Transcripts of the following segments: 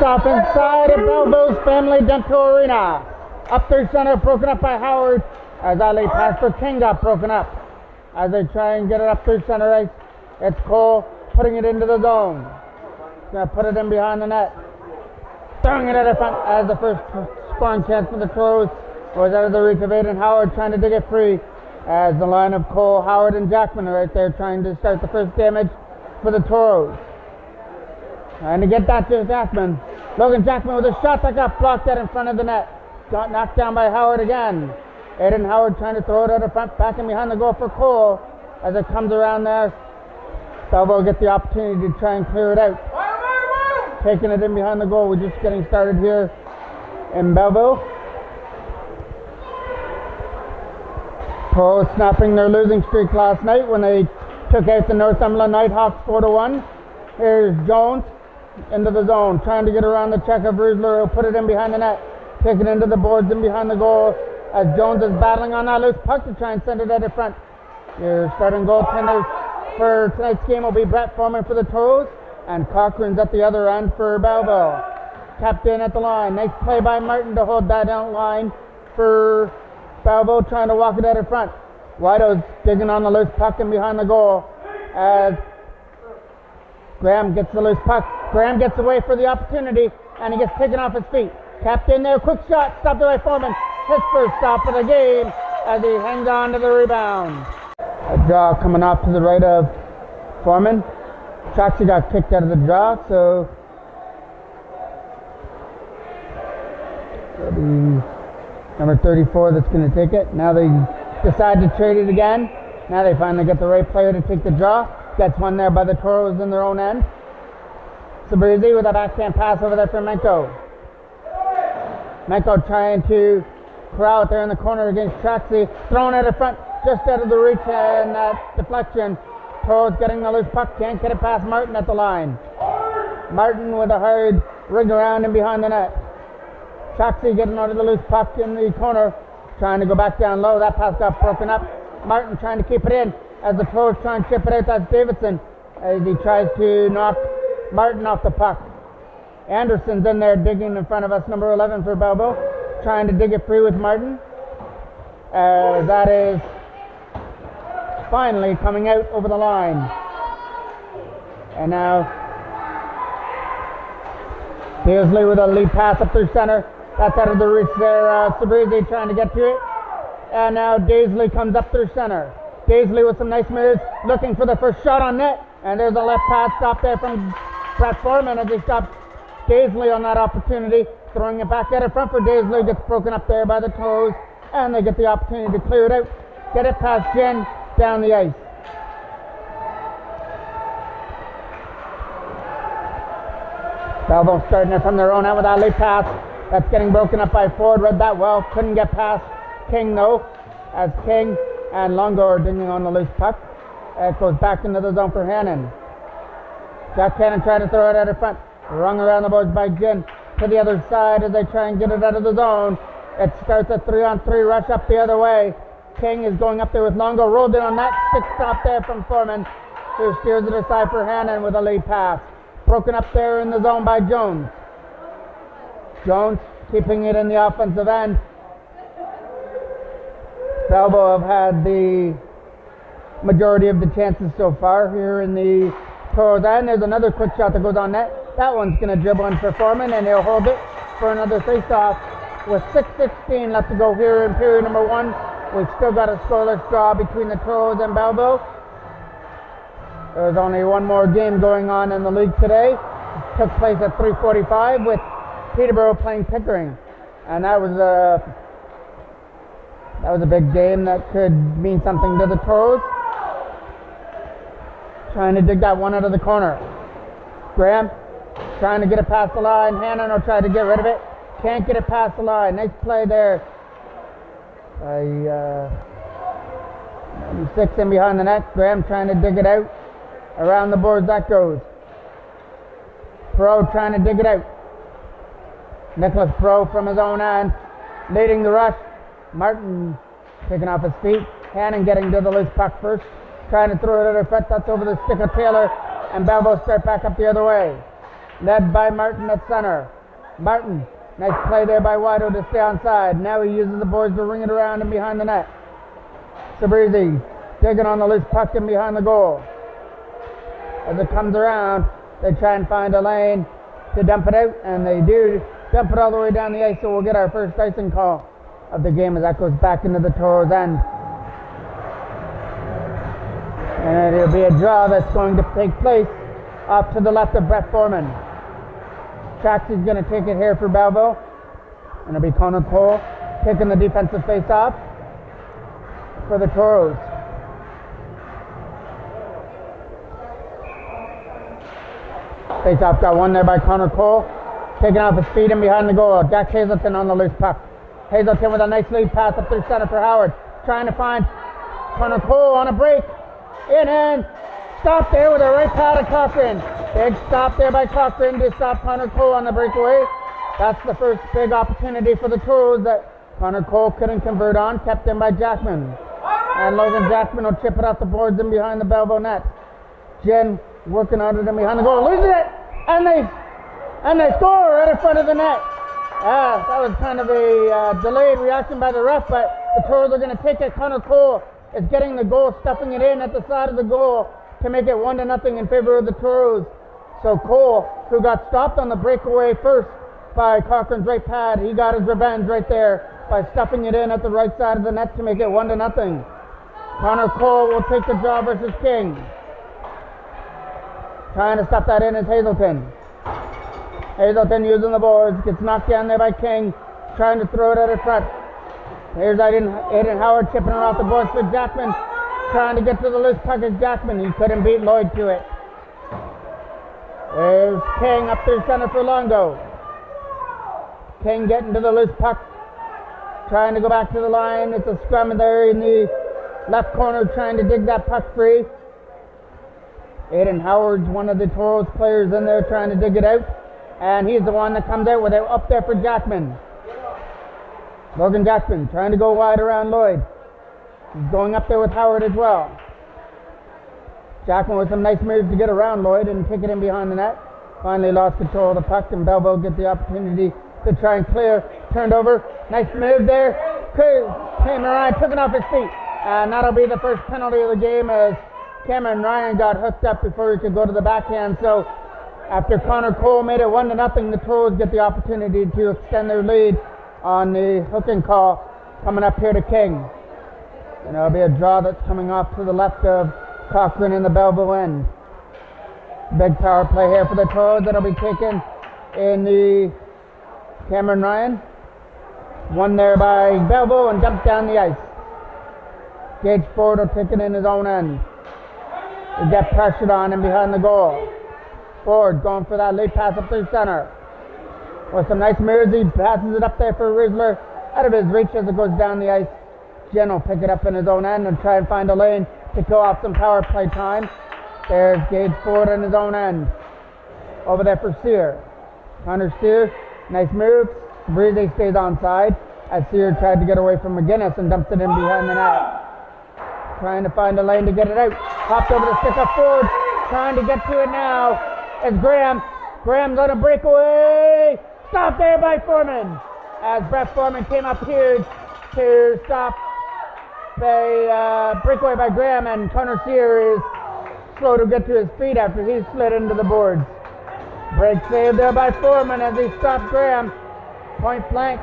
off inside of Belleville's Family Dental Arena. Up through center, broken up by Howard as that late pass for King got broken up. As they try and get it up through center ice, it's Cole putting it into the zone. He's going to put it in behind the net. Throwing it at the front as the first scoring chance for the Toros was out of the reach of Aiden Howard, trying to dig it free as the line of Cole, Howard, and Jackman are right there trying to start the first damage for the Toros. Trying to get that to Jackman. Logan Jackman with a shot that got blocked out in front of the net. Got knocked down by Howard again. Aiden Howard trying to throw it out of front, back and behind the goal for Cole. As it comes around there, Belleville get the opportunity to try and clear it out. Taking it in behind the goal. We're just getting started here in Belleville. Toros snapping their losing streak last night when they took out the Northumberland Nighthawks 4-1. Here's Jones into the zone, trying to get around the check of Rusler. He'll put it in behind the net, take it into the boards and behind the goal as Jones is battling on that loose puck to try and send it out in front. Your starting goaltenders for tonight's game will be Brett Foreman for the Toros and Cochran's at the other end for Belleville. Tapped in at the line. Nice play by Martin to hold that down line for Belleville, trying to walk it out in front. Whiteo's digging on the loose puck and behind the goal as Graham gets the loose puck. Graham gets away for the opportunity and he gets taken off his feet. Tapped in there, quick shot, stopped by Foreman. His first stop of the game as he hangs on to the rebound. A draw coming off to the right of Foreman. Troxy got kicked out of the draw, so it'll be number 34 that's going to take it. Now they decide to trade it again. Now they finally get the right player to take the draw. Gets one there by the Toros in their own end. Sabrizi with a backhand pass over there for Menko. Menko trying to corral it there in the corner against Troxy. Thrown it in front, just out of the reach, and that deflection. Toros getting the loose puck, can't get it past Martin at the line. Martin with a hard rig around and behind the net. Troxy getting out of the loose puck in the corner, trying to go back down low. That pass got broken up. Martin trying to keep it in as the Toros try and chip it out. That's Davidson as he tries to knock Martin off the puck. Anderson's in there digging in front of us, number 11 for Belleville, trying to dig it free with Martin. That is finally coming out over the line. And now Beasley with a lead pass up through center. That's out of the reach there. Sabrizi trying to get to it. And now Daisley comes up through center. Daisley with some nice moves, looking for the first shot on net. And there's a left pass stop there from Brett Foreman as he stops Daisley on that opportunity. Throwing it back out in front for Daisley. Gets broken up there by the Toros. And they get the opportunity to clear it out. Get it past Jen down the ice. Belleville starting it from their own end with that late pass. That's getting broken up by Ford. Read that well. Couldn't get past King though. As King and Longo are dinging on the loose puck. It goes back into the zone for Hannon. Jack Hannon trying to throw it out in front. Rung around the boards by Gin to the other side as they try and get it out of the zone. It starts a 3-on-3 rush up the other way. King is going up there with Longo. Rolled in on that stick stop there from Foreman, who steers it aside for Hannon with a lead pass. Broken up there in the zone by Jones. Jones keeping it in the offensive end. Belleville have had the majority of the chances so far here in the Toros end. There's another quick shot that goes on net. That one's going to dribble in for Foreman, and he'll hold it for another face-off with 6:16 left to go here in period number 1. We've still got a scoreless draw between the Toros and Belleville. There's only one more game going on in the league today. It took place at 3:45 with Peterborough playing Pickering, and that was a big game that could mean something to the Toros. Trying to dig that one out of the corner. Graham trying to get it past the line. Hannon will try to get rid of it. Can't get it past the line. Nice play there by 96 in behind the net. Graham trying to dig it out. Around the boards that goes. Pro trying to dig it out. Nicholas Pro from his own end, leading the rush. Martin taking off his feet. Hannon getting to the loose puck first. Trying to throw it at her foot. That's over the stick of Taylor. And Belleville start back up the other way. Led by Martin at center. Martin, nice play there by Wido to stay onside. Now he uses the boards to ring it around and behind the net. Sabrizi digging on the loose puck and behind the goal. As it comes around, they try and find a lane to dump it out, and they do dump it all the way down the ice, so we'll get our first icing call of the game as that goes back into the Toros' end. And it'll be a draw that's going to take place off to the left of Brett Foreman. Traxy's going to take it here for Belleville. And it'll be Connor Cole taking the defensive face-off for the Toros. Face-off got one there by Connor Cole. Taking off his feet and behind the goal. Jack Hazelton on the loose puck. Hazelton with a nice lead pass up through center for Howard. Trying to find Connor Cole on a break. In and stop there with a right pad of Cochran. Big stop there by Cochran to stop Connor Cole on the breakaway. That's the first big opportunity for the Toros that Connor Cole couldn't convert on. Kept in by Jackman. And Logan Jackman will chip it off the boards and behind the Belleville net. Jen working on it and behind the goal. Loses it! And they score right in front of the net. That was kind of a delayed reaction by the ref, but the Toros are going to take it. Connor Cole is getting the goal, stuffing it in at the side of the goal to make it 1-0 in favor of the Toros. So Cole, who got stopped on the breakaway first by Cochran's right pad, he got his revenge right there by stuffing it in at the right side of the net to make it 1-0. Connor Cole will take the draw versus King. Trying to stuff that in is Hazelton. Hazelton using the boards, gets knocked down there by King, trying to throw it at her front. Here's Aiden Howard chipping it off the boards for Jackman, trying to get to the loose puck of Jackman. He couldn't beat Lloyd to it. There's King up through center for Longo. King getting to the loose puck, trying to go back to the line. It's a scrum there in the left corner, trying to dig that puck free. Aiden Howard's one of the Toros players in there trying to dig it out. And he's the one that comes out with it up there for Jackman. Logan Jackman trying to go wide around Lloyd. He's going up there with Howard as well. Jackman with some nice moves to get around Lloyd and kick it in behind the net. Finally lost control of the puck, and Belleville get the opportunity to try and clear. Turned over. Nice move there. Cameron Ryan took it off his feet. And that'll be the first penalty of the game as Cameron Ryan got hooked up before he could go to the backhand. So after Connor Cole made it 1-0, the Toros get the opportunity to extend their lead on the hooking call coming up here to King. And it'll be a draw that's coming off to the left of Cochran in the Belleville end. Big power play here for the Toros that'll be taken in the Cameron Ryan. One there by Belleville and dumped down the ice. Gage Ford will take it in his own end. He get pressured on him behind the goal. Ford going for that late pass up through center. With some nice moves, he passes it up there for Rizzler. Out of his reach as it goes down the ice. Jen will pick it up in his own end and try and find a lane to kill off some power play time. There's Gage Ford in his own end. Over there for Sear. Connor Sear, nice move. Breezy stays onside as Sear tried to get away from McGinnis and dumped it in behind the net. Trying to find a lane to get it out. Hopped over the stick of Ford. Trying to get to it now. It's Graham. Graham's on a breakaway. Stopped there by Foreman. As Brett Foreman came up huge to stop the breakaway by Graham, and Connor Sear is slow to get to his feet after he slid into the boards. Break save there by Foreman as he stopped Graham. Point blank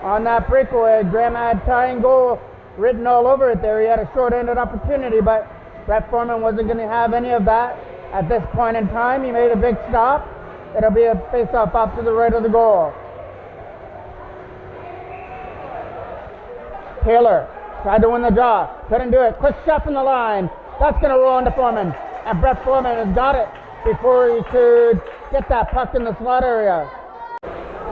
on that breakaway. Graham had tying goal written all over it there. He had a short-handed opportunity, but Brett Foreman wasn't going to have any of that at this point in time. He made a big stop. It'll be a face-off up to the right of the goal. Taylor tried to win the draw. Couldn't do it. Quick shot from the line. That's going to roll into Foreman. And Brett Foreman has got it before he could get that puck in the slot area.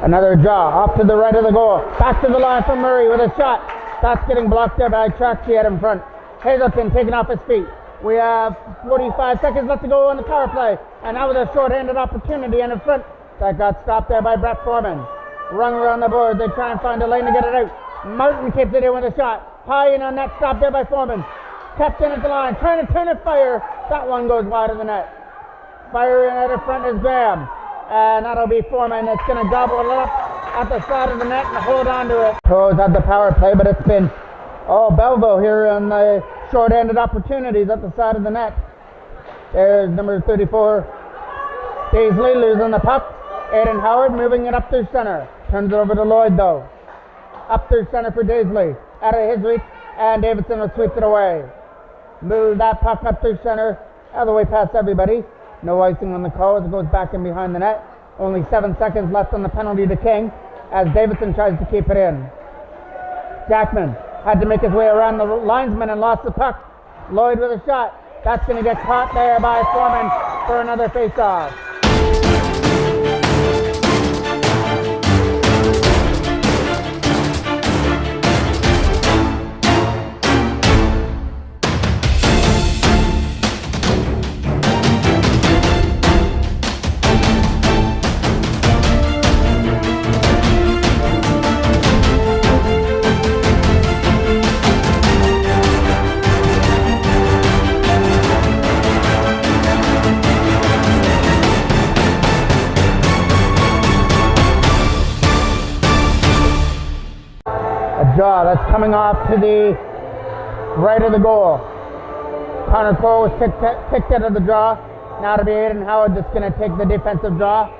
Another draw off to the right of the goal. Back to the line for Murray with a shot. That's getting blocked there by Traxy in front. Hazelton taking off his feet. We have 45 seconds left to go on the power play. And that was a short-handed opportunity in front. That got stopped there by Brett Foreman. Rung around the board. They try and find a lane to get it out. Martin keeps it in with a shot. High in on that stop there by Foreman. Kept in at the line. Trying to turn it fire. That one goes wide of the net. Fire in at the front is Graham. and that'll be Foreman. It's going to gobble it up at the side of the net and hold on to it. Toros had the power play, but it's been Belleville here on the short-handed opportunities at the side of the net. There's number 34, Daisley losing the puck. Aiden Howard moving it up through center. Turns it over to Lloyd though. Up through center for Daisley. Out of his reach, and Davidson will sweep it away. Move that puck up through center. All the way past everybody. No icing on the call as it goes back in behind the net. Only 7 seconds left on the penalty to King as Davidson tries to keep it in. Jackman had to make his way around the linesman and lost the puck. Lloyd with a shot. That's going to get caught there by Foreman for another face-off. Draw that's coming off to the right of the goal. Connor Cole was picked out of the draw. Now to be Aiden Howard that's going to take the defensive draw.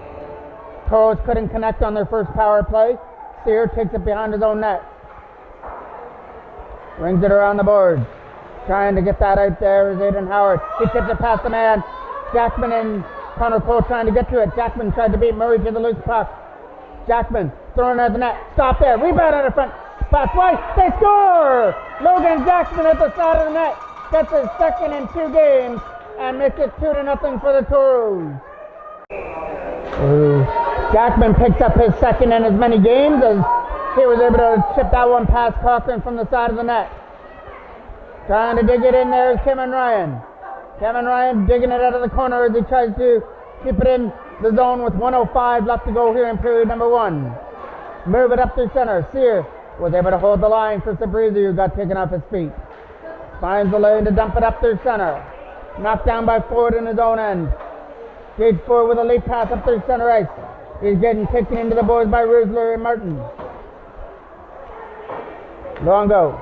Toros couldn't connect on their first power play. Sear takes it behind his own net. Rings it around the board. Trying to get that out there is Aiden Howard. He tips it past the man. Jackman and Connor Cole trying to get to it. Jackman tried to beat Murray to the loose puck. Jackman throwing it at the net. Stop there. Rebound out of front. Pass wide, they score! Logan Jackson at the side of the net gets his second in 2 games and makes it 2-0 for the Toros. Jackman picks up his second in as many games as he was able to chip that one past Cochran from the side of the net. Trying to dig it in there is Cameron Ryan. Cameron Ryan digging it out of the corner as he tries to keep it in the zone with 1:05 left to go here in period number 1. Move it up through center. Sear was able to hold the line for Sabrizi, who got taken off his feet. Finds the lane to dump it up through center. Knocked down by Ford in his own end. Gage Ford with a lead pass up through center ice. He's getting taken into the boards by Rusler and Martin. Longo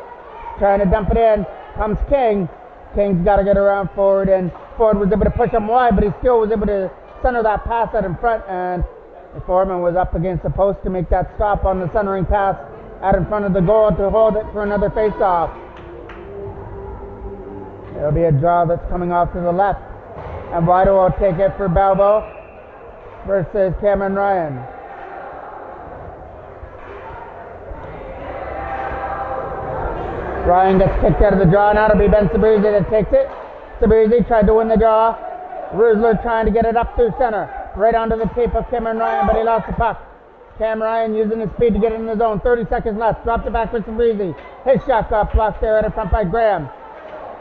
trying to dump it in. Comes King. King's got to get around Ford, and Ford was able to push him wide, but he still was able to center that pass out in front, and the Foreman was up against the post to make that stop on the centering pass out in front of the goal to hold it for another face-off. There'll be a draw that's coming off to the left, and Wido will take it for Belleville versus Cameron Ryan. Ryan gets kicked out of the draw. Now it'll be Ben Sabrizi that takes it. Sabrizi tried to win the draw. Rusler trying to get it up through center, right onto the tape of Cameron Ryan, but he lost the puck. Cam Ryan using his speed to get in the zone. 30 seconds left. Dropped it back for Sabrizi. His shot got blocked there out in front by Graham.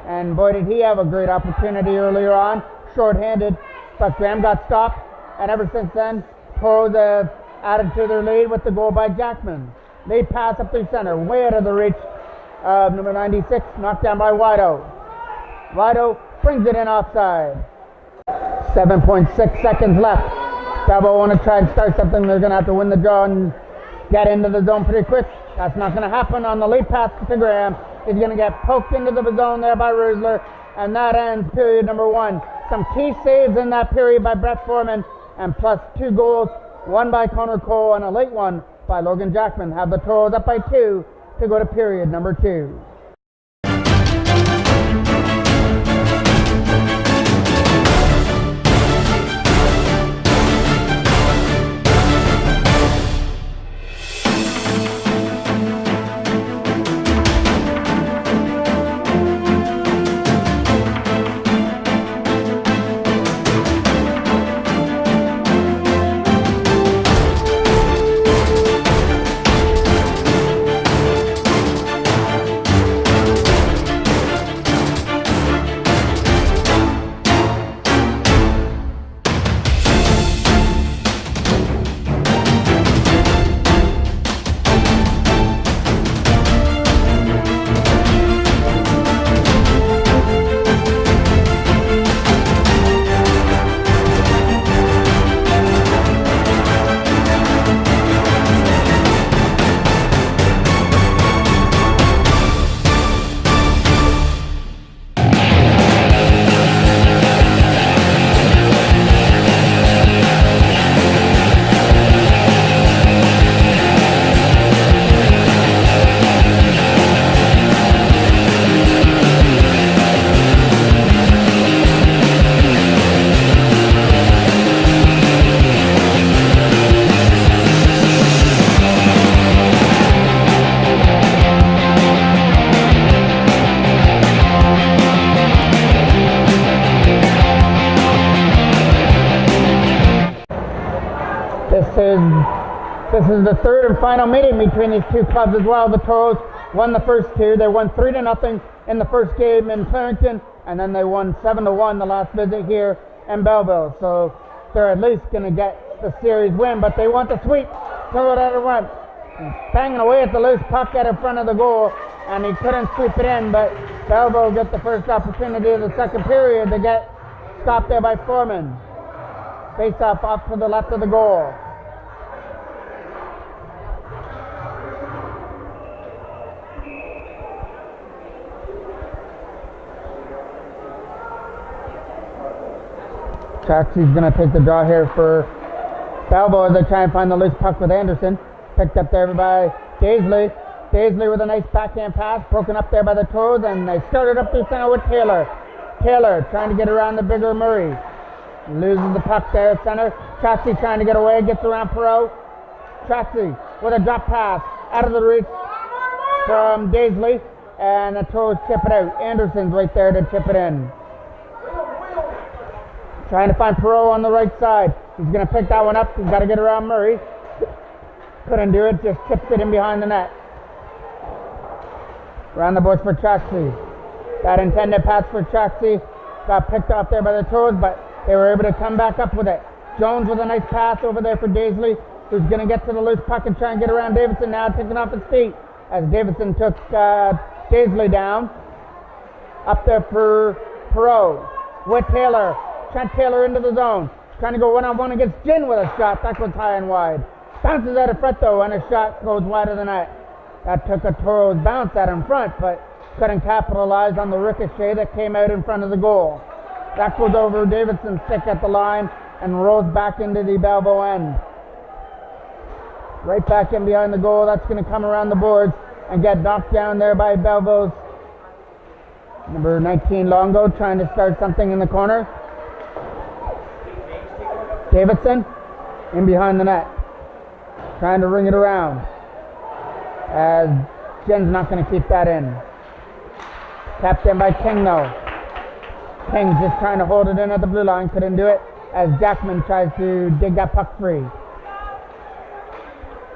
And boy, did he have a great opportunity earlier on. Short-handed, but Graham got stopped. And ever since then, Toros have added to their lead with the goal by Jackman. Lead pass up through center, way out of the reach of number 96, knocked down by Wido. Wido brings it in offside. 7.6 seconds left. Belleville want to try and start something. They're going to have to win the draw and get into the zone pretty quick. That's not going to happen on the lead pass to Graham. He's going to get poked into the zone there by Rusler, and that ends period number 1. Some key saves in that period by Brett Foreman, and plus 2 goals, one by Connor Cole and a late one by Logan Jackman, have the Toros up by 2 to go to period number 2. This is the third and final meeting between these two clubs as well. The Toros won the first two. They won 3-0 in the first game in Clarington, and then they won 7-1 the last visit here in Belleville. So they're at least going to get the series win, but they want the sweep. Throw it out of front. Banging away at the loose puck at in front of the goal, and he couldn't sweep it in, but Belleville gets the first opportunity of the second period to get stopped there by Foreman. Face off to the left of the goal. Chaxi's going to take the draw here for Belleville as they try and find the loose puck with Anderson. Picked up there by Daisley. Daisley with a nice backhand pass, broken up there by the Toros, and they started up the center with Taylor. Taylor trying to get around the bigger Murray. Loses the puck there at center. Chaxi trying to get away, gets around Perot. Chaxi with a drop pass out of the reach from Daisley, and the Toros chip it out. Anderson's right there to chip it in. Trying to find Perot on the right side. He's going to pick that one up. He's got to get around Murray. Couldn't do it, just tipped it in behind the net. Around the boards for Chaxi. That intended pass for Chaxi got picked off there by the Toros, but they were able to come back up with it. Jones with a nice pass over there for Daisley, who's going to get to the loose puck and try and get around Davidson now, taking off his feet as Davidson took Daisley down. Up there for Perot with Taylor. Trent Taylor into the zone. Trying to go one-on-one against Gin with a shot. That goes high and wide. Bounces out of front though, and a shot goes wide of the net. That took a Toros bounce out in front, but couldn't capitalize on the ricochet that came out in front of the goal. That goes over Davidson's stick at the line and rolls back into the Belleville end. Right back in behind the goal. That's going to come around the boards and get knocked down there by Belleville's number 19 Longo, trying to start something in the corner. Davidson in behind the net, trying to ring it around, as Jen's not going to keep that in. Tapped in by King though. King just trying to hold it in at the blue line, couldn't do it, as Jackman tries to dig that puck free.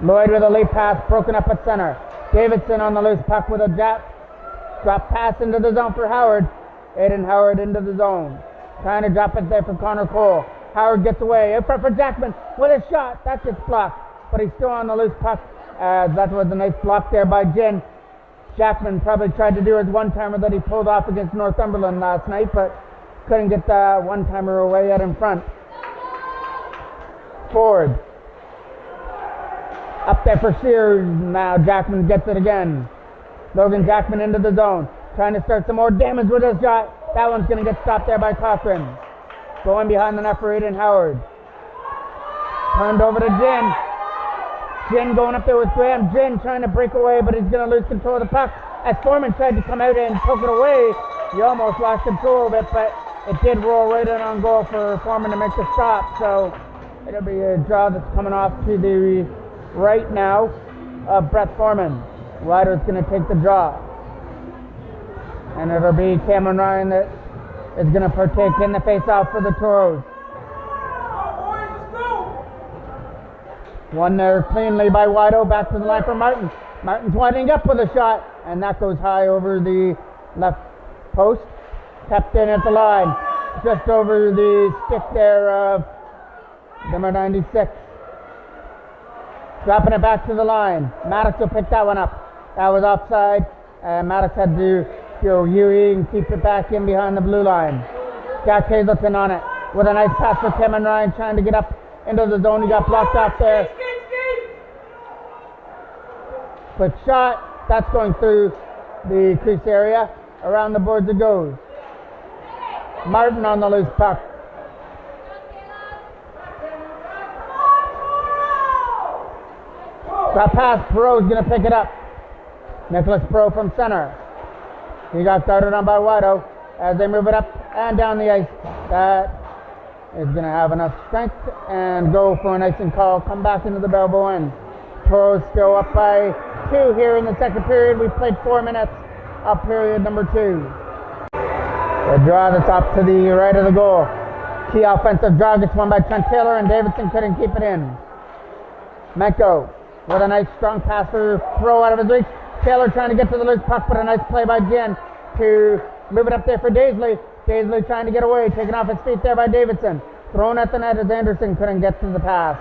Lloyd with a lead pass, broken up at center. Davidson on the loose puck with a drop pass into the zone for Howard. Aiden Howard into the zone, trying to drop it there for Connor Cole. Howard gets away, in front for Jackman with a shot. That gets blocked, but he's still on the loose puck. That was a nice block there by Jen. Jackman probably tried to do his one-timer that he pulled off against Northumberland last night, but couldn't get the one-timer away out in front. Ford. Up there for Sears. Now Jackman gets it again. Logan Jackman into the zone, trying to start some more damage with his shot. That one's going to get stopped there by Cochran. Going behind the net for Aiden Howard. Turned over to Jen. Jen going up there with Graham. Jen trying to break away, but he's going to lose control of the puck. As Foreman tried to come out and poke it away, he almost lost control of it, but it did roll right in on goal for Foreman to make the stop. So it'll be a draw that's coming off to the right now of Brett Foreman. Ryder's going to take the draw. And it'll be Cameron Ryan that is going to partake in the face-off for the Toros. One there cleanly by Wido, back to the line for Martin. Martin's winding up with a shot, and that goes high over the left post. Tapped in at the line, just over the stick there of number 96. Dropping it back to the line. Maddox will pick that one up. That was offside, and Maddox had to go Huey and keep it back in behind the blue line. Jack Hazelton on it with a nice pass for Tim and Ryan, trying to get up into the zone. He got blocked off there. Quick shot. That's going through the crease area. Around the boards it goes. Martin on the loose puck. That pass, Perot's going to pick it up. Nicholas Perot from center. He got guarded on by Wido as they move it up and down the ice. That is going to have enough strength and go for an icing call. Come back into the Belleville end. Toros still up by 2 here in the second period. We've played 4 minutes of period number 2. The draw that's off to the right of the goal. Key offensive draw gets won by Trent Taylor, and Davidson couldn't keep it in. Menko with a nice strong pass for throw out of his reach. Taylor trying to get to the loose puck, but a nice play by Jen to move it up there for Daisley. Daisley trying to get away, taken off his feet there by Davidson. Thrown at the net as Anderson couldn't get to the pass.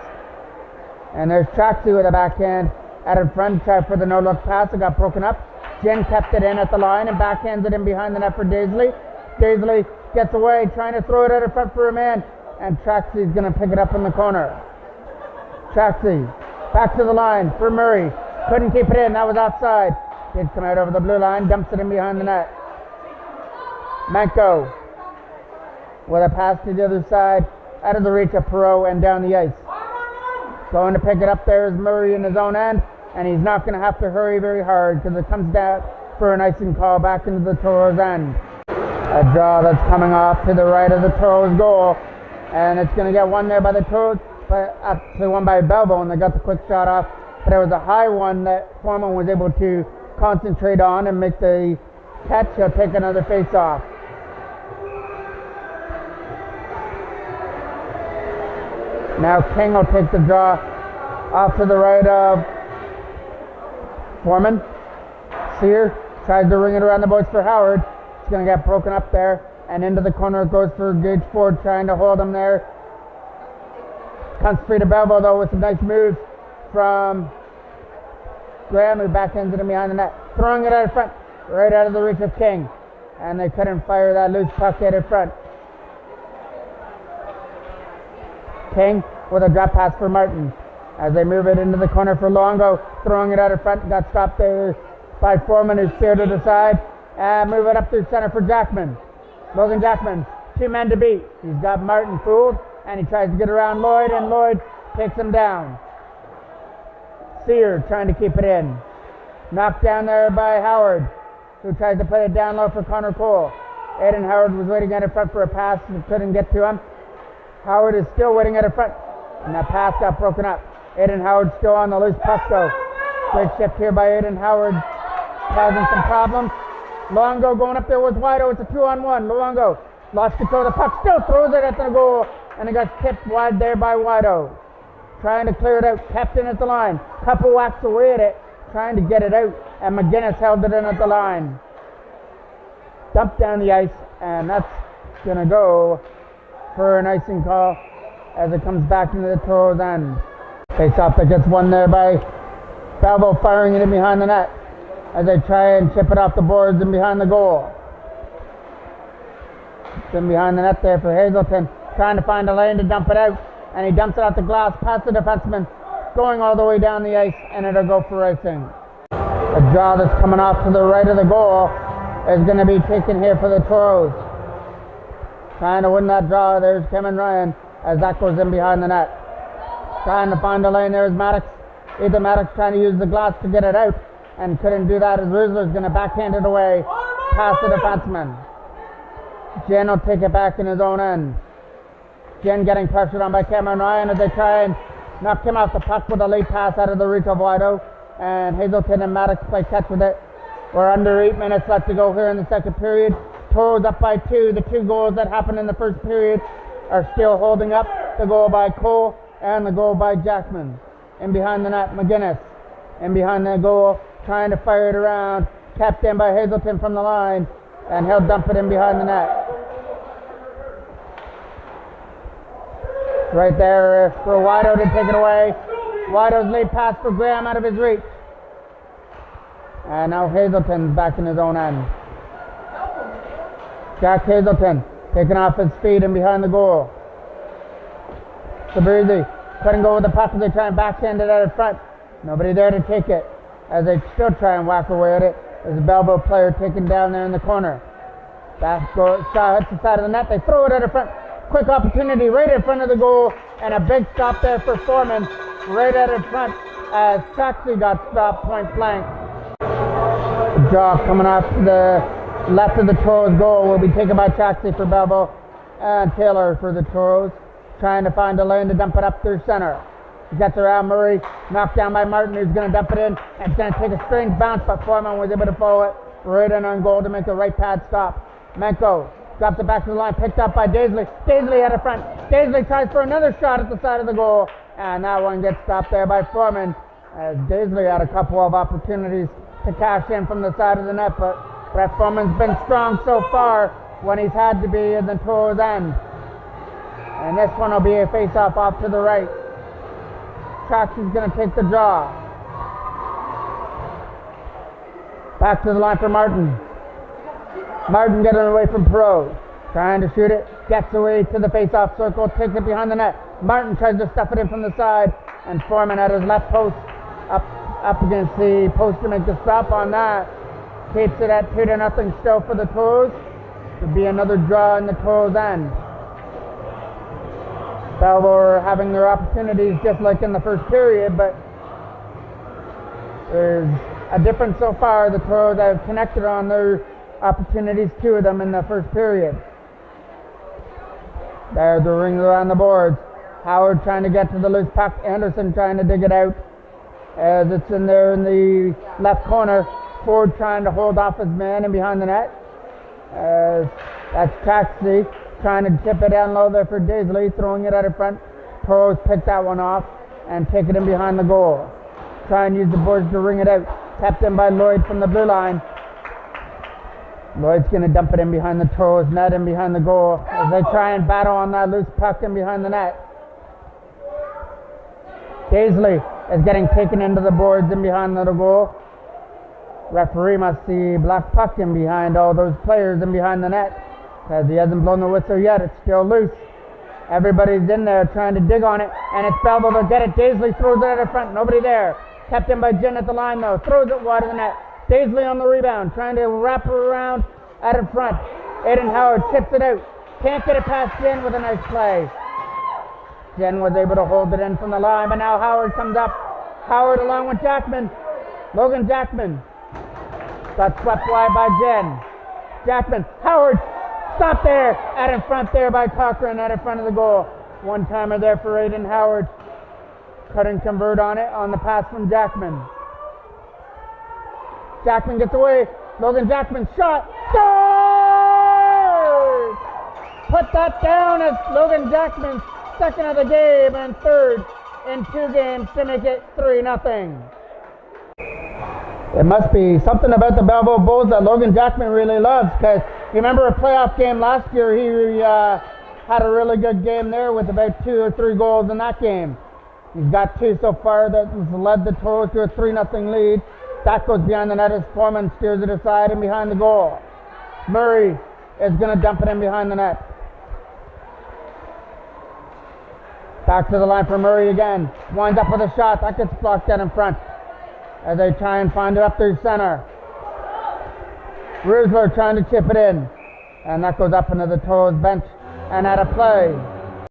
And there's Traxy with a backhand out in front, tried for the no-look pass. It got broken up. Jen kept it in at the line and backhands it in behind the net for Daisley. Daisley gets away, trying to throw it out in front for a man. And Traxy's going to pick it up in the corner. Traxy back to the line for Murray. Couldn't keep it in. That was outside. Did come out over the blue line. Dumps it in behind the net. Menko with a pass to the other side. Out of the reach of Perot and down the ice. Going to pick it up there is Murray in his own end. And he's not going to have to hurry very hard because it comes down for an icing call back into the Toros end. A draw that's coming off to the right of the Toros goal. And it's going to get one there by the Toros. But actually one by Belleville, and they got the quick shot off. But it was a high one that Foreman was able to concentrate on and make the catch. He'll take another face off. Now King will take the draw off to the right of Foreman. Sear tries to ring it around the boards for Howard. It's going to get broken up there. And into the corner it goes for Gage Ford, trying to hold him there. Comes free to Belleville though with some nice moves from Graham, who backhands it in behind the net. Throwing it out in front, right out of the reach of King. And they couldn't fire that loose puck out in front. King with a drop pass for Martin. As they move it into the corner for Longo, throwing it out in front, got stopped there by Foreman, who speared it aside. And move it up through center for Jackman. Logan Jackman, 2 men to beat. He's got Martin fooled, and he tries to get around Lloyd, and Lloyd takes him down. Sear trying to keep it in. Knocked down there by Howard, who tries to put it down low for Connor Cole. Aiden Howard was waiting out in front for a pass, but couldn't get to him. Howard is still waiting out in front, and that pass got broken up. Aiden Howard still on the loose puck though. Great shift here by Aiden Howard, causing some problems. Longo going up there with Wido. It's a 2-on-1. Longo lost control of the puck, still throws it at the goal, and it got tipped wide there by Wido. Trying to clear it out, kept in at the line. Couple whacks away at it, trying to get it out, and McGinnis held it in at the line. Dumped down the ice, and that's going to go for an icing call as it comes back into the Toros end. Face off that gets won there by Belleville, firing it in behind the net as they try and chip it off the boards and behind the goal. It's in behind the net there for Hazelton, trying to find a lane to dump it out, and he dumps it out the glass past the defenseman, going all the way down the ice, and it'll go for icing. A draw that's coming off to the right of the goal is going to be taken here for the Toros. Trying to win that draw, there's Kevin Ryan as that goes in behind the net. Trying to find a lane, there's Maddox. Ethan Maddox trying to use the glass to get it out, and couldn't do that as Rizzler's going to backhand it away past the defenseman. Jen will take it back in his own end. Jen getting pressured on by Cameron Ryan as they try and knock him off the puck with a late pass out of the reach of Wido. And Hazelton and Maddox play catch with it. We're under 8 minutes left to go here in the second period. Toros up by 2. The 2 goals that happened in the first period are still holding up. The goal by Cole and the goal by Jackman. In behind the net, McGinnis. In behind the goal, trying to fire it around. Kept in by Hazelton from the line. And he'll dump it in behind the net. Right there for Wido to take it away. Wido's late pass for Graham out of his reach. And now Hazelton's back in his own end. Jack Hazelton taking off his speed and behind the goal. Sabrizi couldn't go with the puck as they try and backhand it out in front. Nobody there to take it as they still try and whack away at it. There's a Belleville player taken down there in the corner. Back goal, shot hits the side of the net. They throw it out in front. Quick opportunity right in front of the goal, and a big stop there for Foreman right out in front as Traxy got stopped point blank. The draw coming off to the left of the Toros goal will be taken by Traxy for Belleville and Taylor for the Toros, trying to find a lane to dump it up through center. He gets around Murray, knocked down by Martin, who's going to dump it in, and it's going to take a strange bounce, but Foreman was able to follow it right in on goal to make a right pad stop. Menko drops it back to the line, picked up by Daisley. Daisley out of front. Daisley tries for another shot at the side of the goal, and that one gets stopped there by Foreman, as Daisley had a couple of opportunities to cash in from the side of the net, but Brett Foreman's been strong so far when he's had to be in the Toros end. And this one will be a face-off off to the right. Trax is going to take the draw. Back to the line for Martin. Martin getting away from Perot. Trying to shoot it. Gets away to the face-off circle. Takes it behind the net. Martin tries to stuff it in from the side. And Foreman at his left post. Up against the post to make the stop on that. Keeps it at 2-0 still for the Toros. Could be another draw in the Toros end. Belleville are having their opportunities just like in the first period, but there's a difference so far. The Toros have connected on their opportunities, 2 of them in the first period. There's the ring around the boards. Howard trying to get to the loose puck. Anderson trying to dig it out as it's in there in the left corner. Ford trying to hold off his man in behind the net. That's Taxi trying to tip it down low there for Daisley, throwing it out in front. Toros pick that one off and take it in behind the goal. Try and use the boards to ring it out. Tapped in by Lloyd from the blue line. Lloyd's going to dump it in behind the Toros net and behind the goal as they try and battle on that loose puck in behind the net. Daisley is getting taken into the boards in behind the goal. Referee must see black puck in behind all those players in behind the net. Because he hasn't blown the whistle yet, it's still loose. Everybody's in there trying to dig on it, and it's Belleville to get it. Daisley throws it out in front, nobody there. Kept in by Jen at the line though, throws it wide of the net. Daisley on the rebound, trying to wrap her around out in front. Aiden Howard chips it out, can't get it past Jen with a nice play. Jen was able to hold it in from the line, but now Howard comes up. Howard along with Jackman. Logan Jackman. Got swept wide by Jen. Jackman, Howard, stop there, out in front there by Cochran, out in front of the goal. One-timer there for Aiden Howard. Couldn't convert on it on the pass from Jackman. Jackman gets away. Logan Jackman shot. Scores! Put that down as Logan Jackman's second of the game and third in 2 games to make it 3-0. It must be something about the Belleville Bulls that Logan Jackman really loves, because you remember a playoff game last year, he had a really good game there with about 2 or 3 goals in that game. He's got 2 so far that has led the Toros to a 3-0 lead. That goes behind the net as Foreman steers it aside and behind the goal. Murray is going to dump it in behind the net. Back to the line for Murray again. Winds up with a shot. That gets blocked out in front as they try and find it up through center. Rusler trying to chip it in. And that goes up into the Toros bench and out of play.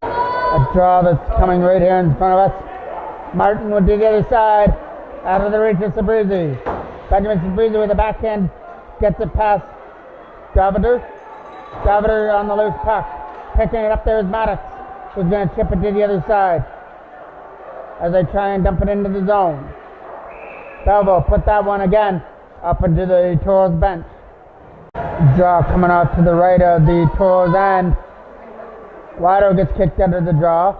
A draw that's coming right here in front of us. Martin would do the other side. Out of the reach of Sabrizi. Benjamin Sabrizi with a backhand. Gets it past Davida. Davida on the loose puck. Picking it up there is Maddox, who's going to chip it to the other side as they try and dump it into the zone. Belleville put that one again up into the Toros bench. Draw coming out to the right of the Toros end. Guido gets kicked out of the draw.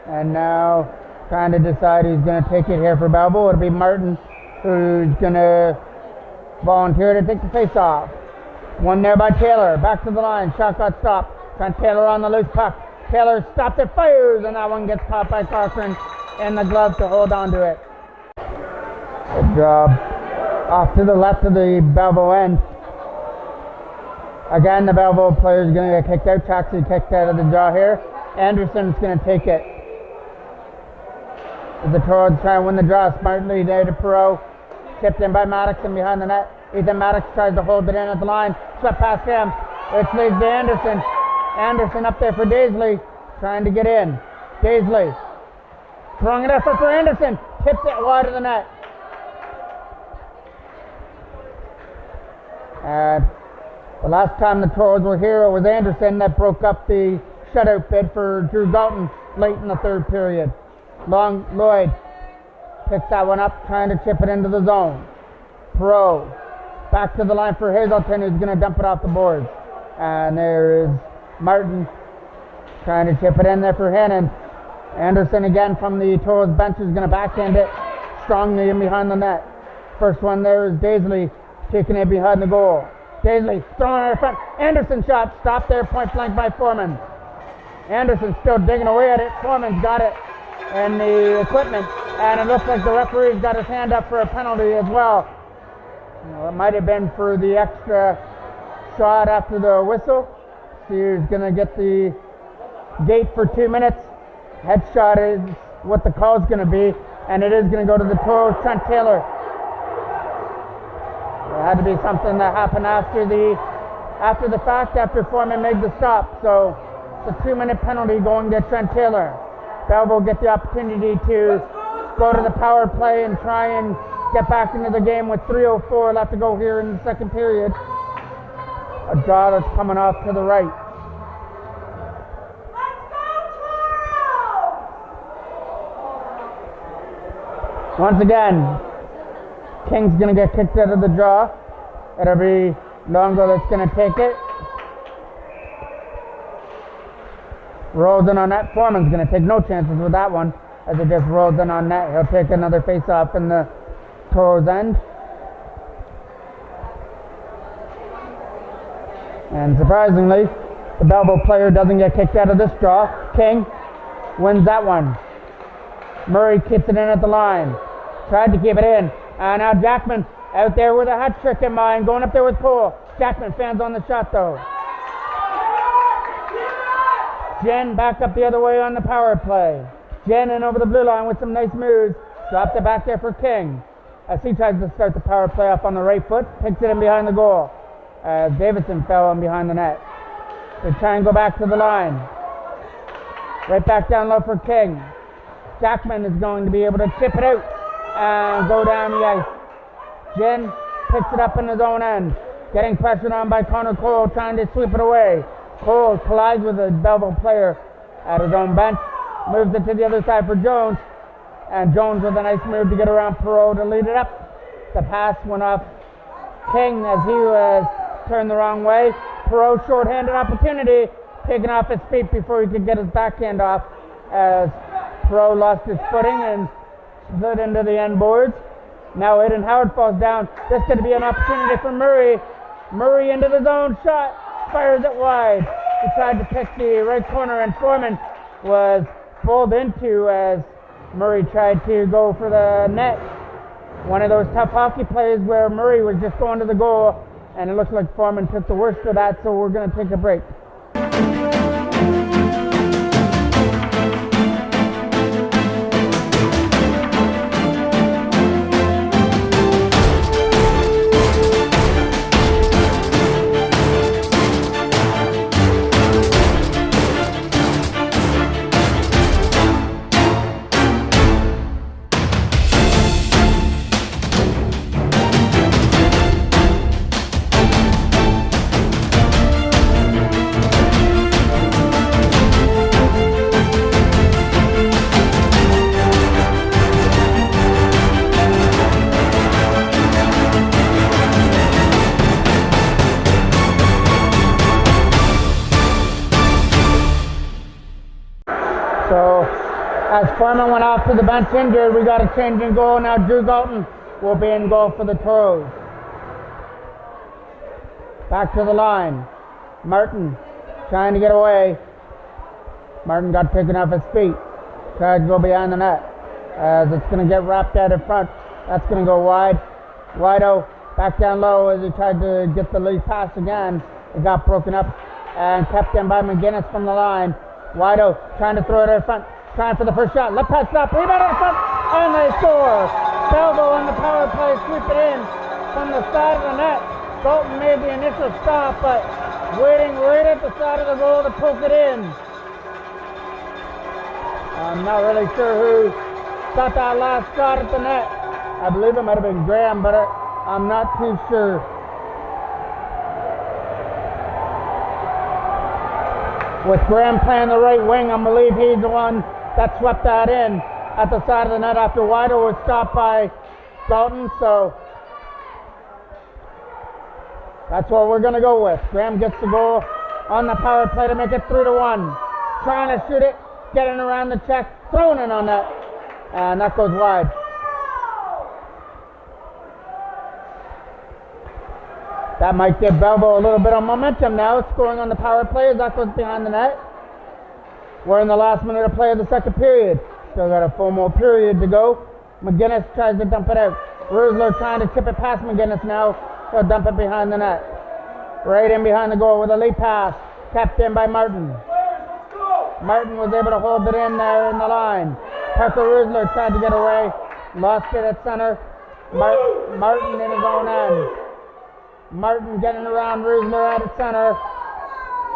And now trying to decide who's going to take it here for Belleville. It'll be Martin who's going to volunteer to take the face-off. One there by Taylor. Back to the line. Shot got stopped. Trent Taylor on the loose puck. Taylor stopped it, fires, and that one gets caught by Cochran in the glove to hold on to it. Good job. Off to the left of the Belleville end. Again, the Belleville player is going to get kicked out. Taxi kicked out of the draw here. Anderson's going to take it. The Toros try and win the draw smartly there to Perot. Tipped in by Maddox and behind the net. Ethan Maddox tries to hold it in at the line. Swept past him. Which leads to Anderson. Anderson up there for Daisley. Trying to get in. Daisley. Throwing it effort for Anderson. Tips it wide of the net. The last time the Toros were here, it was Anderson that broke up the shutout bid for Drew Galton late in the third period. Lloyd picks that one up, trying to chip it into the zone. Pro back to the line for Hazelton, who's going to dump it off the boards. And there is Martin trying to chip it in there for Hannon. Anderson again from the Toros bench is going to backhand it strongly in behind the net. First one there is Daisley taking it behind the goal. Daisley throwing it in front. Anderson shot stopped there point blank by Foreman. Anderson still digging away at it. Foreman's got it in the equipment, and it looks like the referee's got his hand up for a penalty as well. It might have been for the extra shot after the whistle. So he's going to get the gate for 2 minutes. Headshot is what the call's going to be, and it is going to go to the Toros. Trent Taylor. It had to be something that happened after the fact, after Foreman made the stop. So it's a 2-minute penalty going to Trent Taylor. Belleville get the opportunity to go to the power play and try and get back into the game with 3:04 left to go here in the second period. A draw that's coming off to the right. Once again, King's going to get kicked out of the draw. It'll be Longo that's going to take it. Rolls in on net. Foreman's going to take no chances with that one as it just rolls in on net. He'll take another face-off in the Toros end. And surprisingly, the Belleville player doesn't get kicked out of this draw. King wins that one. Murray keeps it in at the line. Tried to keep it in. And now Jackman out there with a hat trick in mind. Going up there with Cole. Jackman fans on the shot though. Jen back up the other way on the power play. Jen in over the blue line with some nice moves. Dropped it back there for King. As he tries to start the power play up on the right foot. Picks it in behind the goal. Davidson fell in behind the net. They try and go back to the line. Right back down low for King. Jackman is going to be able to chip it out and go down the ice. Jen picks it up in his own end. Getting pressured on by Connor Cole, trying to sweep it away. Cole collides with a Belleville player at his own bench. Moves it to the other side for Jones. And Jones with a nice move to get around Perot to lead it up. The pass went off King as he was turned the wrong way. Perot short-handed opportunity. Taken off his feet before he could get his backhand off. As Perot lost his footing and slid into the end boards. Now Aiden Howard falls down. This is going to be an opportunity for Murray. Murray into the zone shot. Fires it wide. He tried to pick the right corner and Foreman was bowled into as Murray tried to go for the net. One of those tough hockey plays where Murray was just going to the goal and it looks like Foreman took the worst of that, so we're going to take a break. As Foreman went off to the bench injured, we got a change in goal. Now Drew Galton will be in goal for the Toros. Back to the line. Martin trying to get away. Martin got taken off his feet. Tried to go behind the net. As it's going to get wrapped out in front. That's going to go wide. Wido back down low as he tried to get the lead pass again. It got broken up and kept in by McGinnis from the line. Wido trying to throw it in front. Trying for the first shot. Left pass stop. Rebound in front. And they score. Belleville on the power play. Sweep it in from the side of the net. Dalton made the initial stop, but waiting right at the side of the goal to poke it in. I'm not really sure who got that last shot at the net. I believe it might have been Graham, but I'm not too sure. With Graham playing the right wing, I believe he's the one that swept that in at the side of the net after Wido was stopped by Dalton. So that's what we're going to go with. Graham gets the goal on the power play to make it 3-1. Trying to shoot it getting around the check, throwing it on that, and that goes wide. That might give Belleville a little bit of momentum now, scoring on the power play as that goes behind the net. We're in the last minute of play of the second period. Still got a full more period to go. McGinnis tries to dump it out. Rusler trying to tip it past McGinnis now. He'll dump it behind the net. Right in behind the goal with a late pass. Kept in by Martin. Martin was able to hold it in there in the line. Parker Rusler tried to get away. Lost it at center. Martin in his own end. Martin getting around Rusler at center.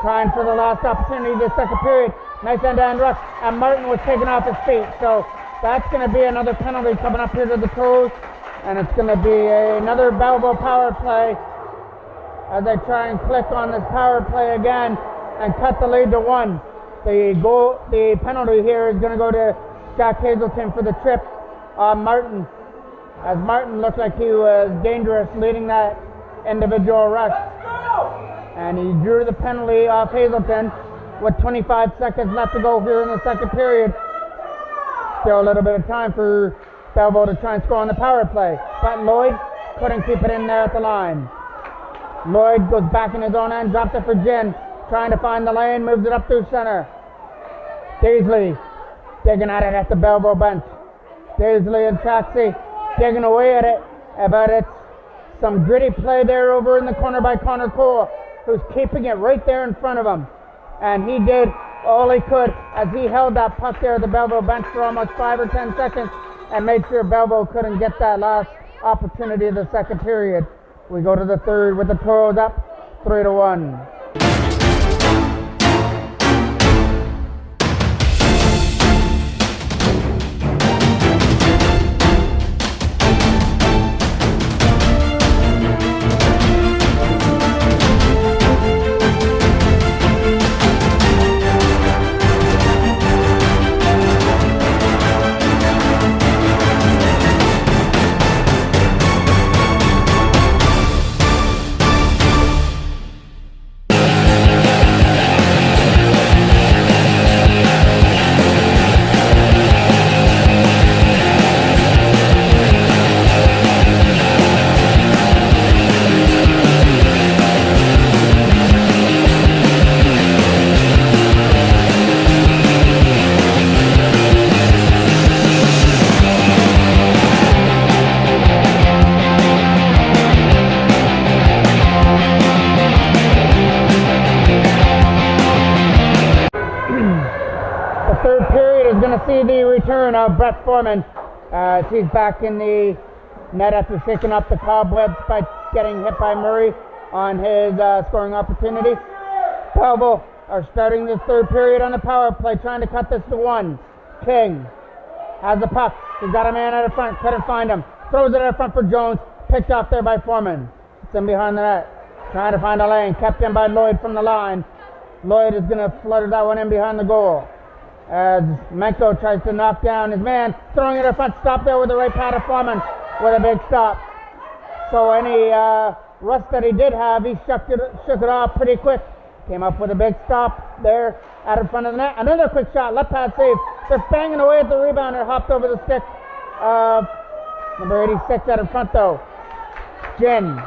Trying for the last opportunity of the second period. Nice end-to-end rush. And Martin was taken off his feet. So that's going to be another penalty coming up here to the Toros. And it's going to be another Belleville power play as they try and click on this power play again and cut the lead to 1. The penalty here is going to go to Jack Hazelton for the trip on Martin, as Martin looked like he was dangerous leading that individual rush. And he drew the penalty off Hazelton with 25 seconds left to go here in the second period. Still a little bit of time for Belleville to try and score on the power play, but Lloyd couldn't keep it in there at the line. Lloyd goes back in his own end, drops it for Ginn, trying to find the lane, moves it up through center. Daisley digging at it at the Belleville bench. Daisley and Traxy digging away at it, but it's some gritty play there over in the corner by Connor Cole, who's keeping it right there in front of him. And he did all he could as he held that puck there at the Belleville bench for almost 5 or 10 seconds and made sure Belleville couldn't get that last opportunity of the second period. We go to the third with the Toros up 3-1. See the return of Brett Foreman as he's back in the net after shaking up the cobwebs by getting hit by Murray on his scoring opportunity. Belleville are starting this third period on the power play, trying to cut this to 1. King has the puck. He's got a man out of front, couldn't find him. Throws it out front for Jones, picked off there by Foreman. It's in behind the net, trying to find a lane, kept in by Lloyd from the line. Lloyd is going to flutter that one in behind the goal. As Menko tries to knock down his man, throwing it up front, stop there with the right pad of Foreman with a big stop. So any rust that he did have, he shook it off pretty quick. Came up with a big stop there out in front of the net. Another quick shot, left pad save. They're banging away at the rebounder, hopped over the stick of number 86 out in front though. Ginn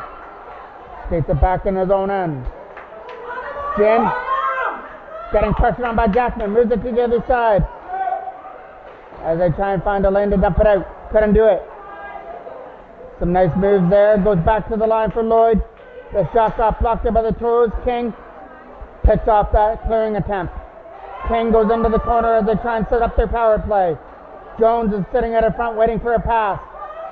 skates it back in his own end. Ginn getting pressured on by Jackman, moves it to the other side as they try and find a lane to dump it out. Couldn't do it. Some nice moves there. Goes back to the line for Lloyd. The shot got blocked by the Toros. King picks off that clearing attempt. King goes into the corner as they try and set up their power play. Jones is sitting at the front waiting for a pass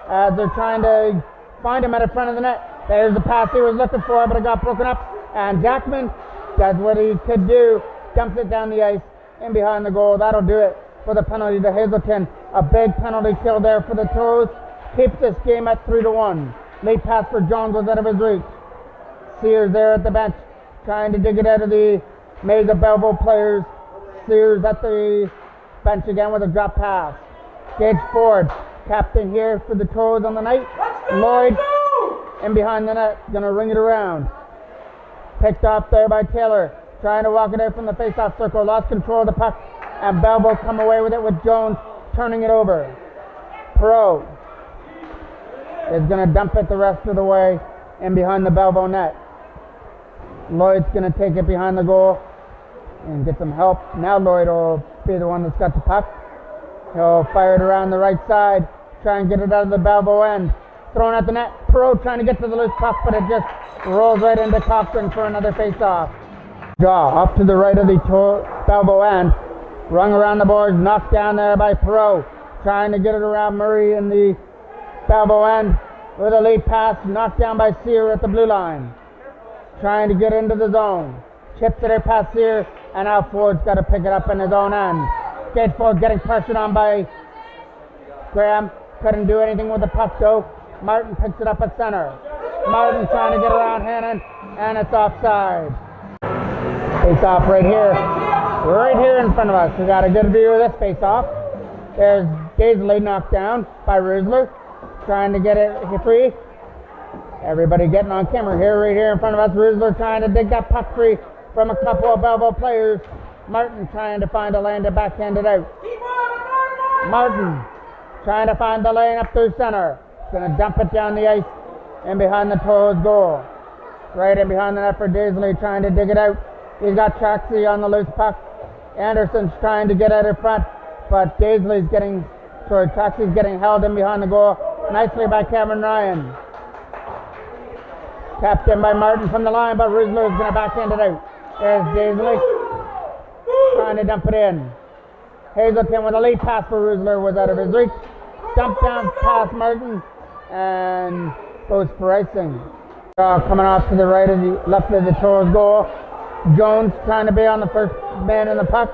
as they're trying to find him at the front of the net. There's the pass he was looking for, but it got broken up. And Jackman does what he could do. Dumps it down the ice, in behind the goal. That'll do it for the penalty to Hazelton. A big penalty kill there for the Toros. Keeps this game at 3-1. Late pass for Jones was out of his reach. Sears there at the bench, trying to dig it out of the maze of Belleville players. Sears at the bench again with a drop pass. Gage Ford, captain here for the Toros on the night. Lloyd, in behind the net, gonna ring it around. Picked off there by Taylor. Trying to walk it out from the face-off circle. Lost control of the puck and Belleville come away with it with Jones turning it over. Pro is going to dump it the rest of the way in behind the Belleville net. Lloyd's going to take it behind the goal and get some help. Now Lloyd will be the one that's got the puck. He'll fire it around the right side, try and get it out of the Belleville end. Thrown at the net. Pro trying to get to the loose puck, but it just rolls right into Cochran for another face-off. Draw off to the right of the Belleville end. Rung around the boards, knocked down there by Pro. Trying to get it around Murray in the Belleville end with a lead pass, knocked down by Sear at the blue line. Trying to get into the zone. Chips it past Sear, and now Ford's got to pick it up in his own end. Skate Ford getting pressured on by Graham. Couldn't do anything with the puck though. Martin picks it up at center. Martin trying to get around Hannon, and it's offside. Face-off right here in front of us. We got a good view of this face-off. There's Daisley knocked down by Rusler, trying to get it free. Everybody getting on camera here, right here in front of us. Rusler trying to dig that puck free from a couple of Belleville players. Martin trying to find a lane to backhand it out. Martin trying to find the lane up through center. Going to dump it down the ice and behind the Toros goal. Right in behind the net for Daisley trying to dig it out. He's got Traxy on the loose puck. Anderson's trying to get out in front, but Traxy's getting held in behind the goal. Nicely by Cameron Ryan. Tapped in by Martin from the line, but Rusler is going to backhand it out. There's Daisley trying to dump it in. Hazelton with a lead pass for Rusler was out of his reach. Dumped down past Martin and goes for icing. Coming off to the right of the left of the Toros goal. Jones trying to be on the first man in the puck.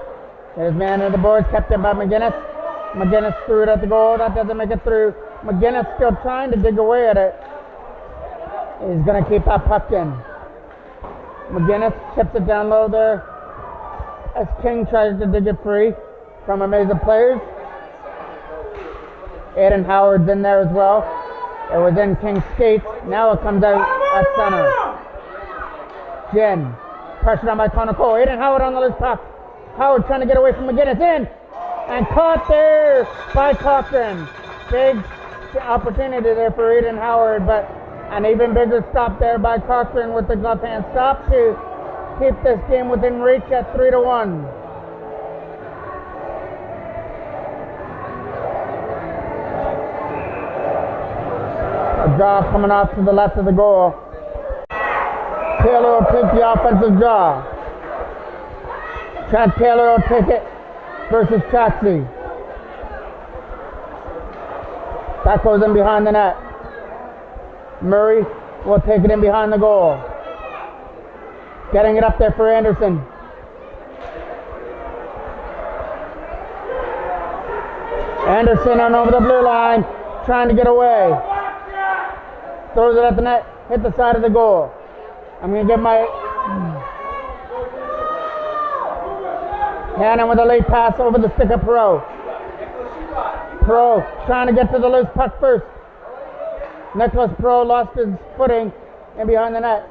His man in the boards, kept in by McGinnis. McGinnis threw it at the goal. That doesn't make it through. McGinnis still trying to dig away at it. He's going to keep that puck in. McGinnis chips it down low there as King tries to dig it free from a maze of players. Aiden Howard's in there as well. It was in King's skates. Now it comes out at center. Gin. Pressured on by Connor Cole. Aiden Howard on the loose puck. Howard trying to get away from McGinnis in. And caught there by Cochran. Big opportunity there for Aiden Howard, but an even bigger stop there by Cochran with the glove hand stop to keep this game within reach at 3-1. A draw coming off to the left of the goal. Taylor will take the offensive draw. Trent Taylor will take it versus Traxy. That goes in behind the net. Murray will take it in behind the goal. Getting it up there for Anderson. Anderson on over the blue line, trying to get away. Throws it at the net, hit the side of the goal. I'm going to get my Hannon with a late pass over the stick of Pro. Pro trying to get to the loose puck first. Nicholas Pro lost his footing in behind the net.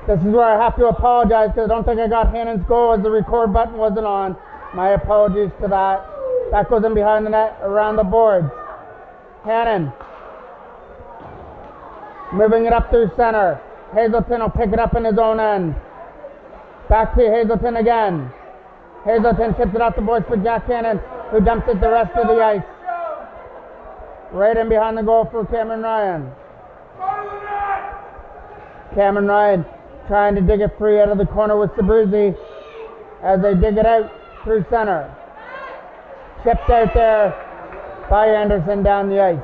This is where I have to apologize because I don't think I got Hannon's goal as the record button wasn't on. My apologies to that. That goes in behind the net around the boards. Hannon moving it up through center. Hazelton will pick it up in his own end. Back to Hazelton again. Hazelton chips it off the boards for Jack Hannon, who dumps it the rest of the ice. Right in behind the goal for Cameron Ryan. Cameron Ryan trying to dig it free out of the corner with Sabruzzi as they dig it out through center. Chipped out there by Anderson down the ice.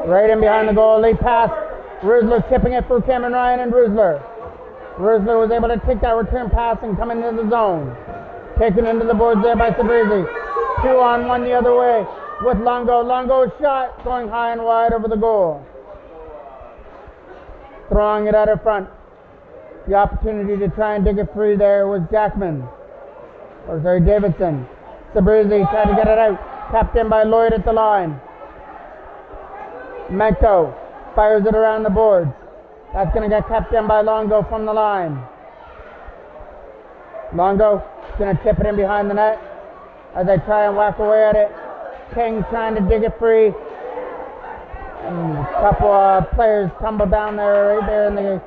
Right in behind the goal, lead pass. Rusler chipping it for Cameron Ryan and Rusler. Rusler was able to take that return pass and come into the zone. Taken into the boards there by Sabruzzi. 2-on-1 the other way with Longo. Longo's shot going high and wide over the goal. Throwing it out in front. The opportunity to try and dig it free there was Davidson. Sabruzzi tried to get it out. Tapped in by Lloyd at the line. Menko fires it around the boards. That's going to get tapped in by Longo from the line. Longo going to tip it in behind the net as they try and whack away at it. King trying to dig it free. And a couple of players tumble down there, right there in the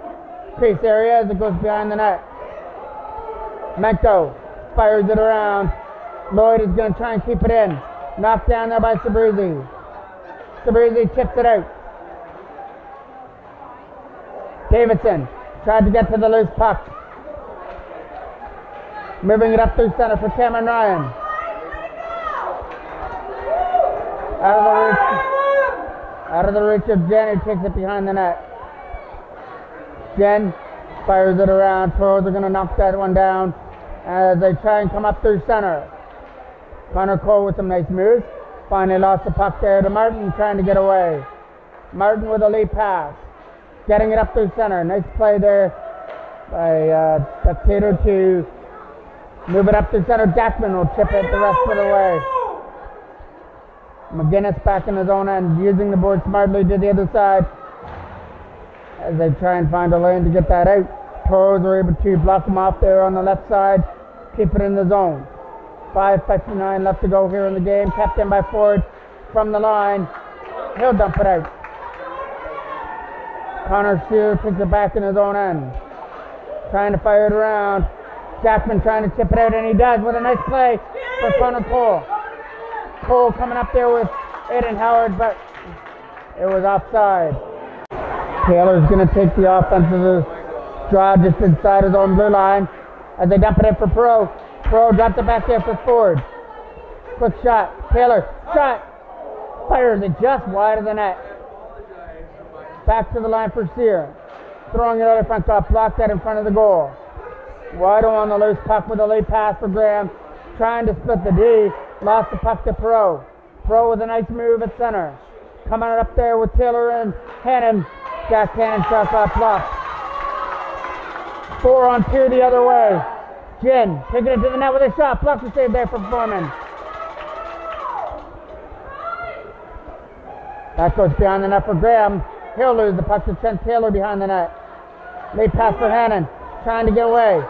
crease area as it goes behind the net. Menko fires it around. Lloyd is going to try and keep it in. Knocked down there by Sabrizi. Sabrizi tips it out. Davidson tried to get to the loose puck. Moving it up through center for Cameron Ryan. Out of the reach of Jen, who takes it behind the net. Jen fires it around. Toros are going to knock that one down as they try and come up through center. Connor Cole with some nice moves. Finally lost the puck there to Martin, trying to get away. Martin with a lead pass. Getting it up through center. Nice play there by Tater to move it up through center. Jackman will chip it the rest of the way. McGinnis back in his own end, using the board smartly to the other side as they try and find a lane to get that out. Toros are able to block him off there on the left side, keep it in the zone. 5:59 left to go here in the game. Kept in by Ford from the line. He'll dump it out. Connor Shear picks it back in his own end. Trying to fire it around. Jackman trying to chip it out, and he does with a nice play for Connor Cole. Cole coming up there with Aiden Howard, but it was offside. Taylor's going to take the offensive draw just inside his own blue line as they dump it in for Pro. Pro drops it back there for Ford. Quick shot. Taylor, shot. Fires it just wide of the net. Back to the line for Sear. Throwing it out of front top. Blocked that in front of the goal. Waddle on the loose puck with a late pass for Graham. Trying to split the D. Lost the puck to Pro. Pro with a nice move at center. Coming up there with Taylor and Hannon. Jack Hannon shot off block. 4-on-2 the other way. Jin taking it to the net with a shot. Blocker save there for Foreman. That goes behind the net for Graham. He'll lose the puck to Trent Taylor behind the net. Late pass for Hannon. Trying to get away.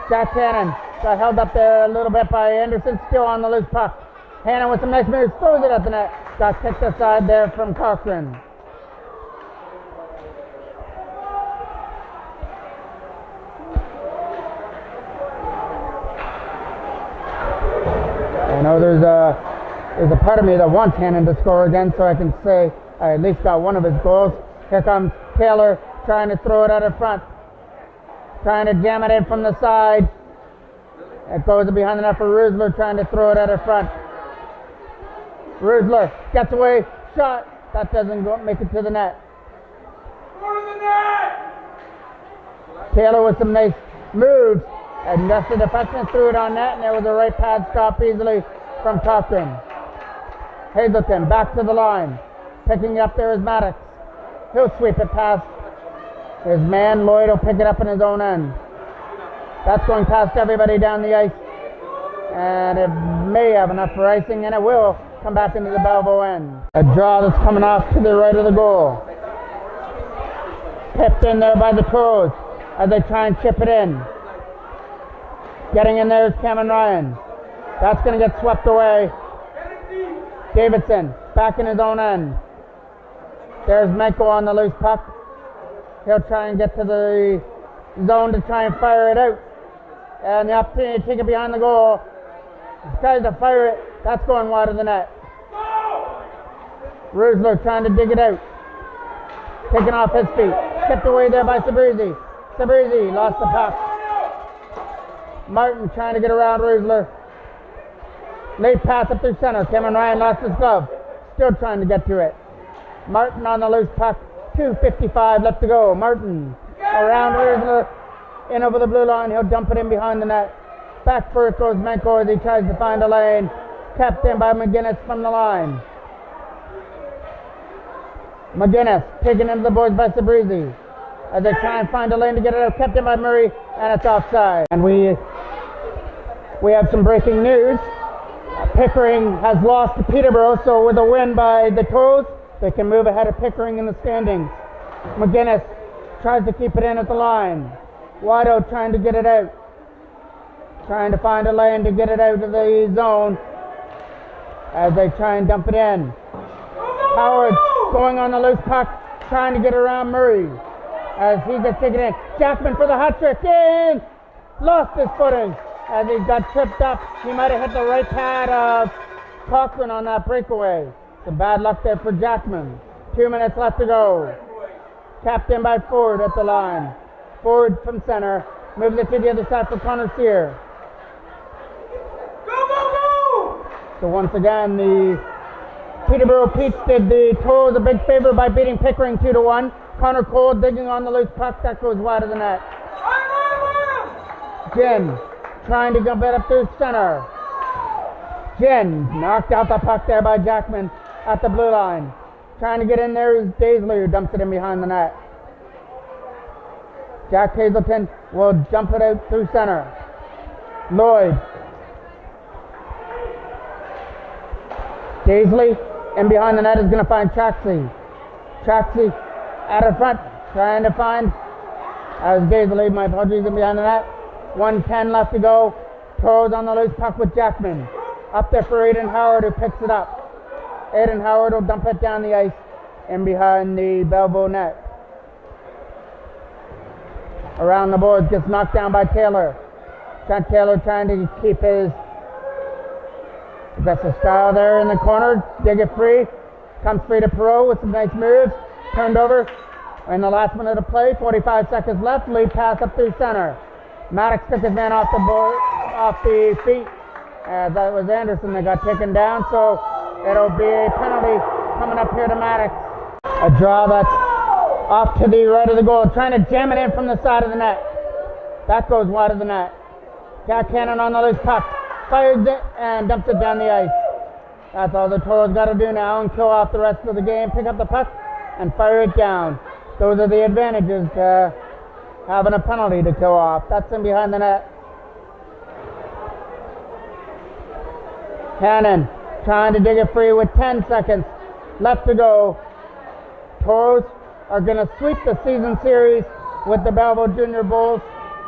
Jack Hannon got held up there a little bit by Anderson. Still on the loose puck. Hannon with some nice moves. Throws it at the net. Got kicked aside there from Cochran. I know there's a part of me that wants Hannon to score again, so I can say I at least got one of his goals. Here comes Taylor trying to throw it out in front. Trying to jam it in from the side. It goes behind the net for Rusler, trying to throw it out in front. Rusler gets away, shot. That doesn't make it to the net. Taylor with some nice moves. And just the defenseman threw it on net, and there was a right pad stop easily from Cochran. Hazelton back to the line. Picking it up there is Maddox. He'll sweep it past his man. Lloyd will pick it up in his own end. That's going past everybody down the ice. And it may have enough for icing, and it will come back into the Belleville end. A draw that's coming off to the right of the goal. Pipped in there by the Toros as they try and chip it in. Getting in there is Cameron Ryan. That's going to get swept away. Davidson back in his own end. There's Menko on the loose puck. He'll try and get to the zone to try and fire it out. And the opportunity to take it behind the goal. He tries to fire it. That's going wide of the net. Rusler trying to dig it out. Taken off his feet. Tipped away there by Sabrizi. Sabrizi lost the puck. Martin trying to get around Rusler. Late pass up through center. Cameron Ryan lost his glove. Still trying to get to it. Martin on the loose puck. 2:55 left to go. Martin around Rusler. In over the blue line. He'll dump it in behind the net. Back first goes Menko as he tries to find a lane. Kept in by McGinnis from the line. McGinnis taken into the boards by Sabrizi as they try and find a lane to get it out. Kept in by Murray, and it's offside. And we have some breaking news. Pickering has lost to Peterborough, so with a win by the Toros, they can move ahead of Pickering in the standings. McGinnis tries to keep it in at the line. Wido trying to get it out. trying to find a lane to get it out of the zone as they try and dump it in. Howard going on the loose puck, trying to get around Murray as he gets taken in. Jackman for the hat trick, in! Lost his footing as he got tripped up. He might have hit the right pad of Cochran on that breakaway. Some bad luck there for Jackman. 2 minutes left to go. Capped in by Ford at the line. Ford from center, moves it to the other side for Connor Sear. So once again, the Peterborough Peach did the Toros a big favor by beating Pickering 2-1. Connor Cole digging on the loose puck, that goes wide of the net. Ginn trying to jump it up through center. Ginn knocked out the puck there by Jackman at the blue line. Trying to get in there is Daisley, who dumps it in behind the net. Jack Hazelton will jump it out through center. Lloyd. Daisley in behind the net is going to find Chaxey. Chaxey out of front, trying to find, as Daisley, my apologies, in behind the net. 1:10 left to go. Toros on the loose puck with Jackman. Up there for Aiden Howard, who picks it up. Aiden Howard will dump it down the ice in behind the Belleville net. Around the boards, gets knocked down by Taylor. Trent Taylor trying to keep his aggressive style there in the corner. Dig it free. Comes free to Perot with some nice moves. Turned over in the last minute of play. 45 seconds left. Lead pass up through center. Maddox took his man off the board, off the feet. As that was Anderson that got taken down. So it'll be a penalty coming up here to Maddox. A draw that's off to the right of the goal. Trying to jam it in from the side of the net. That goes wide of the net. Jack Cannon on the loose puck. Fires it and dumps it down the ice. That's all the Toros got to do now and kill off the rest of the game. Pick up the puck and fire it down. Those are the advantages to having a penalty to kill off. That's in behind the net. Cannon trying to dig it free with 10 seconds left to go. Toros are going to sweep the season series with the Belleville Junior Bulls,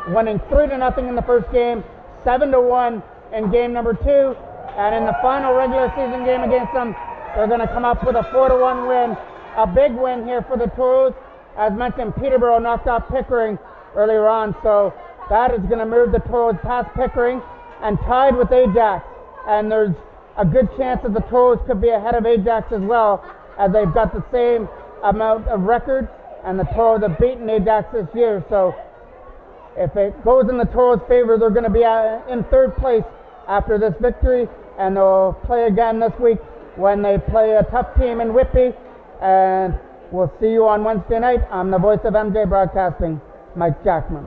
winning 3-0 in the first game, 7-1 in game number 2, and in the final regular season game against them, they're going to come up with a 4-1 win. A big win here for the Toros. As mentioned, Peterborough knocked off Pickering earlier on, so that is going to move the Toros past Pickering and tied with Ajax. And there's a good chance that the Toros could be ahead of Ajax as well, as they've got the same amount of record, and the Toros have beaten Ajax this year. So if it goes in the Toros' favor, they're going to be in third place after this victory, and they'll play again this week when they play a tough team in Whitby. And we'll see you on Wednesday night. I'm the voice of MJ Broadcasting, Mike Jackman.